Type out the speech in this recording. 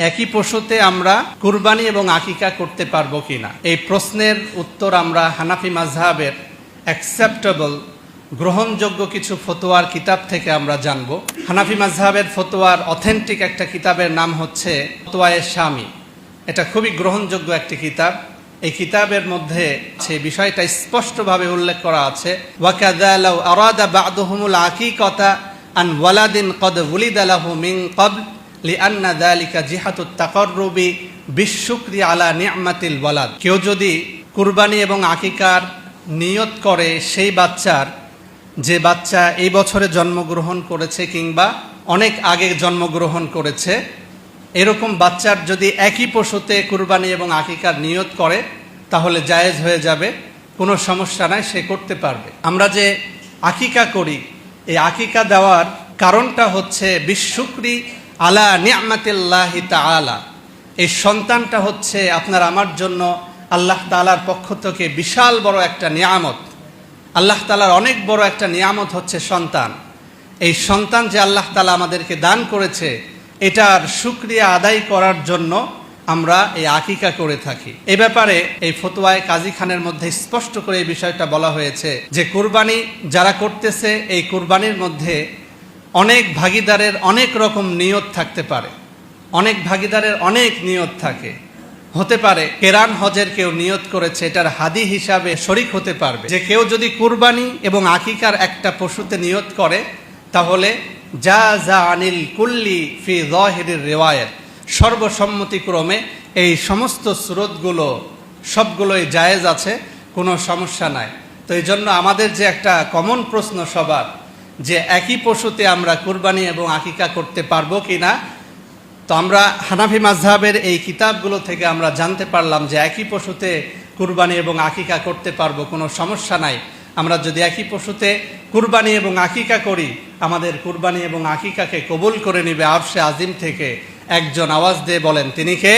একই পশুতে আমরা কুরবানি এবং আকিকা করতে পারবো কিনা, এই প্রশ্নের উত্তর আমরা হানাফি মাযহাবের অ্যাকসেপ্টেবল গ্রহণযোগ্য কিছু ফতোয়ার কিতাব থেকে আমরা জানব। হানাফি মাযহাবের ফতোয়ার অথেন্টিক একটা কিতাবের নাম হচ্ছে ফতোয়ায়ে শামি। এটা খুবই গ্রহণযোগ্য একটি কিতাব। এই কিতাবের মধ্যে সেই বিষয়টা স্পষ্টভাবে উল্লেখ করা আছে, ওয়াকাযা লাউ আরাদা বা'দুহুমুল আকিকাতা আন ওয়ালাদিন ক্বাদ উলিদা লাহু মিন ক্বাবল লিআন্না যালিকা জিহাতুত তাকাররুবি বিশুকরি আলা নি'মাতিল ওয়ালাদ। কেউ যদি কুরবানি এবং আকিকার নিয়ত করে সেই বাচ্চার, যে বাচ্চা এই বছরে জন্মগ্রহণ করেছে কিংবা অনেক আগে জন্মগ্রহণ করেছে, এরকম বাচ্চার যদি একই পশুতে কুরবানি এবং আকিকার নিয়ত করে তাহলে জায়েজ হয়ে যাবে, কোনো সমস্যা নাই, সে করতে পারবে। আমরা যে আকিকা করি, এই আকিকা দেওয়ার কারণটা হচ্ছে বিশুকরি আলা নি'মাতিল্লাহি তাআলা। এই সন্তানটা হচ্ছে আপনার আমার জন্য আল্লাহ তাআলার পক্ষ থেকে বিশাল বড় একটা নিয়ামত। আল্লাহ তাআলার অনেক বড় একটা নিয়ামত হচ্ছে সন্তান। এই সন্তান যে আল্লাহ তাআলা আমাদেরকে দান করেছে, এটার শুকরিয়া আদায় করার জন্য আমরা এই আকিকা করে থাকি। এ ব্যাপারে এই ফতোয়ায়ে কাজী খানের মধ্যে স্পষ্ট করে এই বিষয়টা বলা হয়েছে যে কুরবানি যারা করতেছে, এই কুরবানির মধ্যে অনেক ভাগীদারের অনেক রকম নিয়ত থাকতে পারে, অনেক ভাগীদারের অনেক নিয়ত থাকে। হতে পারে কেরান হজের কেউ নিয়ত করেছে, এটার হাদি হিসাবে শরিক হতে পারবে। যে কেউ যদি কুরবানি এবং আকিকার একটা পশুতে নিয়ত করে তাহলে জাযা আনিল কুল্লি ফি যাহিরির রিওয়ায়াত, সর্বসম্মতিক্রমে এই সমস্ত সুরতগুলো সবগুলোই জায়েজ আছে, কোনো সমস্যা নাই। তো এই জন্য আমাদের যে একটা কমন প্রশ্ন সবার, যে একই পশুতে আমরা কুরবানি এবং আকিকা করতে পারবো কিনা, তো আমরা হানাফি মাযহাবের এই কিতাবগুলো থেকে আমরা জানতে পারলাম যে একই পশুতে কুরবানি এবং আকিকা করতে পারবো, কোনো সমস্যা নাই। আমরা যদি একই পশুতে কুরবানি এবং আকিকা করি, আমাদের কুরবানি এবং আকিকাকে কবুল করে নিবে আরশে আজিম থেকে একজন। আওয়াজ দিয়ে বলেন, তিনি কে?